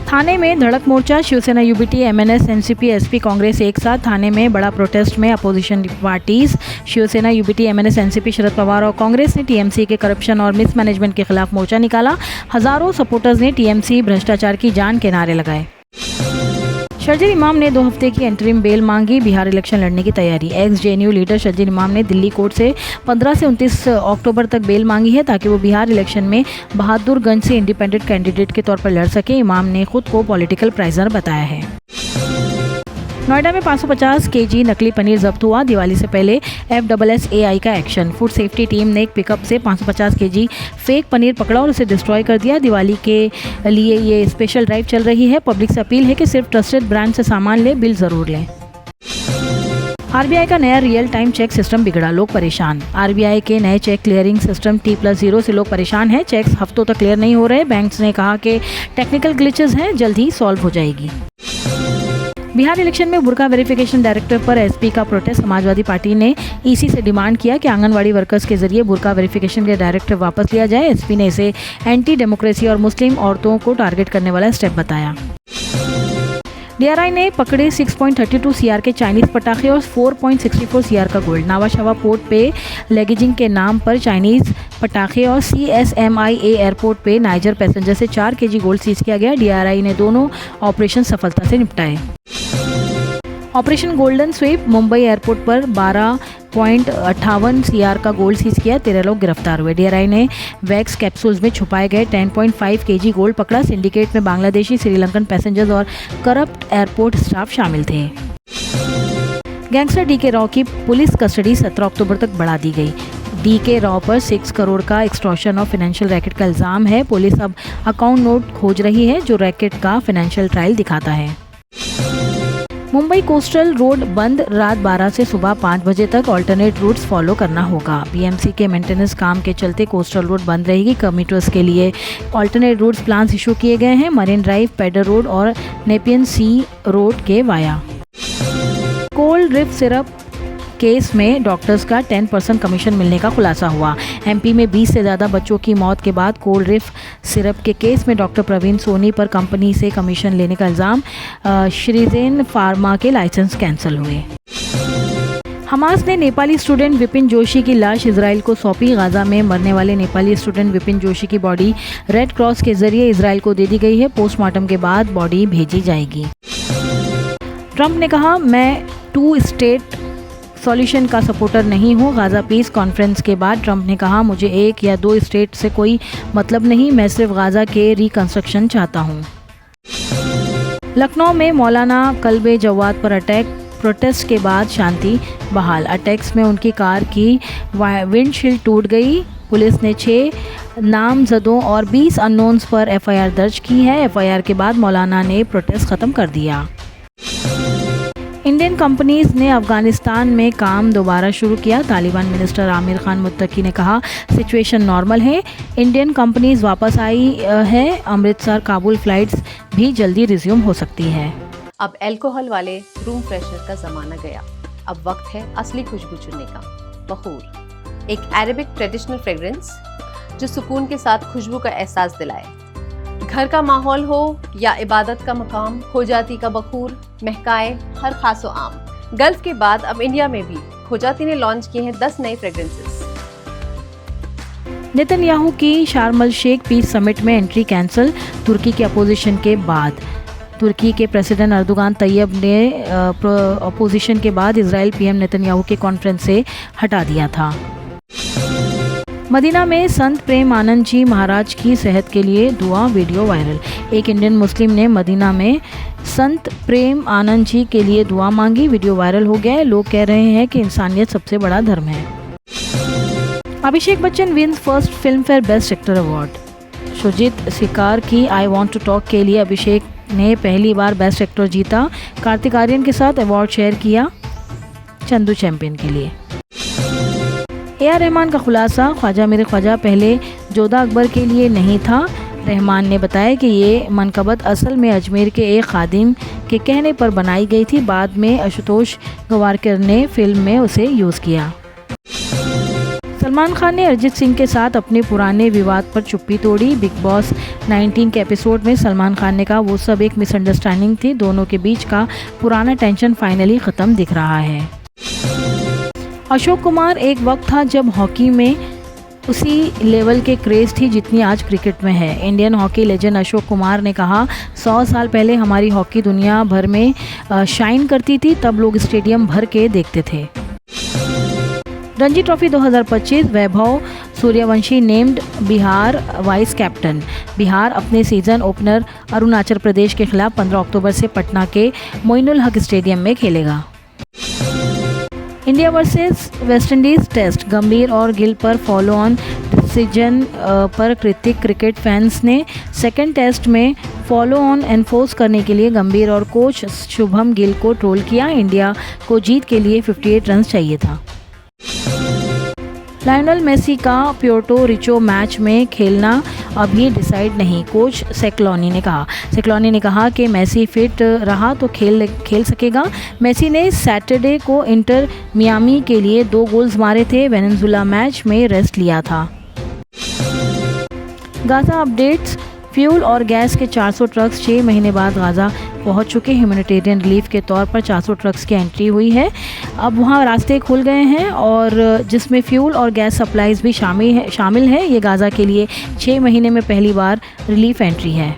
थाने में धड़क मोर्चा, Shiv Sena, UBT, MNS, NCP, SP, Congress एक साथ थाने में बड़ा प्रोटेस्ट में opposition parties Shiv Sena, UBT, MNS, NCP, Sharad Pawar और कांग्रेस ने टीएमसी के करप्शन और मिसमैनेजमेंट के खिलाफ मोर्चा निकाला। हजारों सपोर्टर्स ने टीएमसी भ्रष्टाचार की जान के नारे लगाए। शर्जील इमाम ने 2 हफ्ते की इंटरिम बेल मांगी, बिहार इलेक्शन लड़ने की तैयारी। एक्स जेएनयू लीडर शर्जील इमाम ने दिल्ली कोर्ट से 15 से 29 अक्टूबर तक बेल मांगी है ताकि वो बिहार इलेक्शन में बहादुरगंज से इंडिपेंडेंट कैंडिडेट के तौर पर लड़ सके। इमाम ने खुद को पॉलिटिकल प्राइजनर बताया है। नोएडा में 550 केजी नकली पनीर जब्त हुआ। दिवाली से पहले FSSAI का एक्शन। फूड सेफ्टी टीम ने एक पिकअप से 550 केजी फेक पनीर पकड़ा और उसे डिस्ट्रॉय कर दिया। दिवाली के लिए ये स्पेशल ड्राइव चल रही है। पब्लिक से अपील है कि सिर्फ ट्रस्टेड ब्रांड से सामान लें, बिल जरूर लें। आरबीआई का नया रियल टाइम चेक सिस्टम बिगड़ा, लोग परेशान। आरबीआई के नए चेक क्लियरिंग सिस्टम T+0 से लोग परेशान हैं। चेक्स हफ्तों तक क्लियर नहीं हो रहे। बैंक्स ने कहा कि टेक्निकल ग्लिचेस हैं, जल्द ही सॉल्व हो जाएगी। बिहार इलेक्शन में बुर्का वेरिफिकेशन डायरेक्टर पर एसपी का प्रोटेस्ट। समाजवादी पार्टी ने ईसी से डिमांड किया कि आंगनवाड़ी वर्कर्स के जरिए बुर्का वेरिफिकेशन के डायरेक्टर वापस लिया जाए। एसपी ने इसे एंटी डेमोक्रेसी और मुस्लिम औरतों को टारगेट करने वाला स्टेप बताया। डीआरआई ने पकड़े 6.32 सीआर के चाइनीज पटाखे और 4.64 सीआर का गोल्ड। नावाशवा पोर्ट पे लगेजिंग के नाम पर चाइनीज पटाखे और CSMIA एयरपोर्ट पे नाइजर पैसेंजर से 4 केजी गोल्ड सीज किया गया। डीआरआई ने दोनों ऑपरेशन सफलता से निपटाए। Operation golden sweep, Mumbai airport पर 12.58 सीआर का गोल्ड सीज किया। 13 लोग गिरफ्तार हुए। डीआरआई ने वैक्स कैप्सूल्स में छुपाए गए 10.5 केजी गोल्ड पकड़ा। सिंडिकेट में बांग्लादेशी, श्रीलंकन पैसेंजर्स और करप्ट एयरपोर्ट स्टाफ शामिल थे। गैंगस्टर डीके रॉ की पुलिस कस्टडी 17 अक्टूबर तक बढ़ा दी गई। डीके रॉ पर 6 करोड़ का एक्सटॉर्शन और फाइनेंशियल रैकेट का इल्जाम है। पुलिस अब अकाउंट नोट खोज रही है जो रैकेट का फाइनेंशियल ट्रायल दिखाता है। मुंबई कोस्टल रोड बंद, रात 12 से सुबह 5 बजे तक ऑल्टरनेट रूट्स फॉलो करना होगा। बीएमसी के मेंटेनेंस काम के चलते कोस्टल रोड बंद रहेगी। कम्यूटर्स के लिए ऑल्टरनेट रूट्स प्लान्स इशू किए गए हैं। मरीन ड्राइव, पेडर रोड और नेपियन सी रोड के वाया। कोल्ड रिफ सिरप केस में डॉक्टर्स का 10% कमीशन मिलने का खुलासा हुआ। एमपी में 20 से ज़्यादा बच्चों की मौत के बाद कोल्ड रिफ सिरप के केस में डॉक्टर प्रवीण सोनी पर कंपनी से कमीशन लेने का इल्ज़ाम। श्रीजेन फार्मा के लाइसेंस कैंसिल हुए। हमास ने नेपाली स्टूडेंट विपिन जोशी की लाश इजराइल को सौंपी। गाजा में मरने वाले नेपाली स्टूडेंट विपिन जोशी की बॉडी रेड क्रॉस के जरिए इजराइल को दे दी गई है। पोस्टमार्टम के बाद बॉडी भेजी जाएगी। ट्रंप ने कहा, मैं 2 स्टेट सॉल्यूशन का सपोर्टर नहीं हूँ। गाजा पीस कॉन्फ्रेंस के बाद ट्रंप ने कहा, मुझे 1 या 2 स्टेट से कोई मतलब नहीं, मैं सिर्फ गाजा के रिकंस्ट्रक्शन चाहता हूँ। लखनऊ में मौलाना कल्बे जवाद पर अटैक, प्रोटेस्ट के बाद शांति बहाल। अटैक्स में उनकी कार की विंडशील्ड टूट गई। पुलिस ने 6 नामजदों और 20 अननोन्स पर एफआईआर दर्ज की है। एफआईआर के बाद मौलाना ने प्रोटेस्ट खत्म कर दिया। इंडियन कंपनीज ने अफगानिस्तान में काम दोबारा शुरू किया। तालिबान मिनिस्टर आमिर खान मुत्तकी ने कहा, सिचुएशन नॉर्मल है, इंडियन कंपनीज वापस आई है। अमृतसर काबुल फ्लाइट्स भी जल्दी रिज्यूम हो सकती है। अब अल्कोहल वाले रूम फ्रेशनर का जमाना गया। अब वक्त है असली खुशबू चुनने का। बखूर, एक अरेबिक ट्रेडिशनल फ्रेग्रेंस जो सुकून के साथ खुशबू का एहसास दिलाए। घर का माहौल हो या इबादत का मकाम, खोजाती का बखूर महकाए हर खासो आम। गल्फ के बाद अब इंडिया में भी खोजाती ने लॉन्च किए हैं 10 नए फ्रेग्रेंसेस। नेतन्याहू की शार्म अल शेख पीस समिट में एंट्री कैंसिल, तुर्की के अपोजिशन के बाद। तुर्की के प्रेसिडेंट अर्दोगान तैयब ने अपोजिशन के बाद इजराइल पीएम नेतन्याहू के कॉन्फ्रेंस से हटा दिया था। मदीना में संत प्रेम आनंद जी महाराज की सेहत के लिए दुआ, वीडियो वायरल। एक इंडियन मुस्लिम ने मदीना में संत प्रेम आनंद जी के लिए दुआ मांगी, वीडियो वायरल हो गया है। लोग कह रहे हैं कि इंसानियत सबसे बड़ा धर्म है। Abhishek Bachchan wins first Filmfare best actor award. Shoojit Sircar की आई वॉन्ट टू टॉक के लिए अभिषेक ने पहली बार बेस्ट एक्टर जीता। कार्तिक आर्यन के साथ अवार्ड शेयर किया चंदू चैंपियन के लिए। ए.आर. रहमान का खुलासा, ख्वाजा मेरे ख्वाजा पहले जोधा अकबर के लिए नहीं था। रहमान ने बताया कि ये मनकबत असल में अजमेर के एक खादिम के कहने पर बनाई गई थी। बाद में आशुतोष गवारकर ने फिल्म में उसे यूज़ किया। सलमान खान ने अरिजीत सिंह के साथ अपने पुराने विवाद पर चुप्पी तोड़ी। बिग बॉस 19 के एपिसोड में सलमान खान ने कहा वो सब एक मिसअंडरस्टैंडिंग थी, दोनों के बीच का पुराना टेंशन फाइनली ख़त्म दिख रहा है। अशोक कुमार, एक वक्त था जब हॉकी में उसी लेवल के क्रेज़ थी जितनी आज क्रिकेट में है। Indian hockey legend Ashok Kumar ने कहा 100 साल पहले हमारी हॉकी दुनिया भर में शाइन करती थी, तब लोग स्टेडियम भर के देखते थे। Ranji trophy 2025, Vaibhav Suryavanshi named Bihar vice captain. Bihar अपने सीजन ओपनर अरुणाचल प्रदेश के खिलाफ 15 अक्टूबर से पटना के मोइनुल हक स्टेडियम में खेलेगा। इंडिया वर्सेस वेस्टइंडीज़ टेस्ट, गंभीर और गिल पर फॉलो ऑन डिसीजन पर क्रिकेट फैंस ने सेकंड टेस्ट में फॉलो ऑन एनफोर्स करने के लिए गंभीर और कोच शुभम गिल को ट्रोल किया। इंडिया को जीत के लिए 58 रन चाहिए था। लायनल मेसी का प्योर्टो रिको मैच में खेलना अभी डिसाइड नहीं, कोच सेक्लोनी ने कहा कि मेसी फिट रहा तो खेल सकेगा। मेसी ने सैटरडे को इंटर मियामी के लिए 2 गोल्स मारे थे, वेनेजुला मैच में रेस्ट लिया था। गाज़ा अपडेट्स, फ्यूल और गैस के 400 ट्रक्स 6 महीने बाद गाज़ा पहुंच चुके। ह्यूमैनिटेरियन रिलीफ के तौर पर 400 ट्रक्स की एंट्री हुई है। अब वहां रास्ते खुल गए हैं और जिसमें फ्यूल और गैस सप्लाईज भी शामिल है। ये गाज़ा के लिए 6 महीने में पहली बार रिलीफ एंट्री है।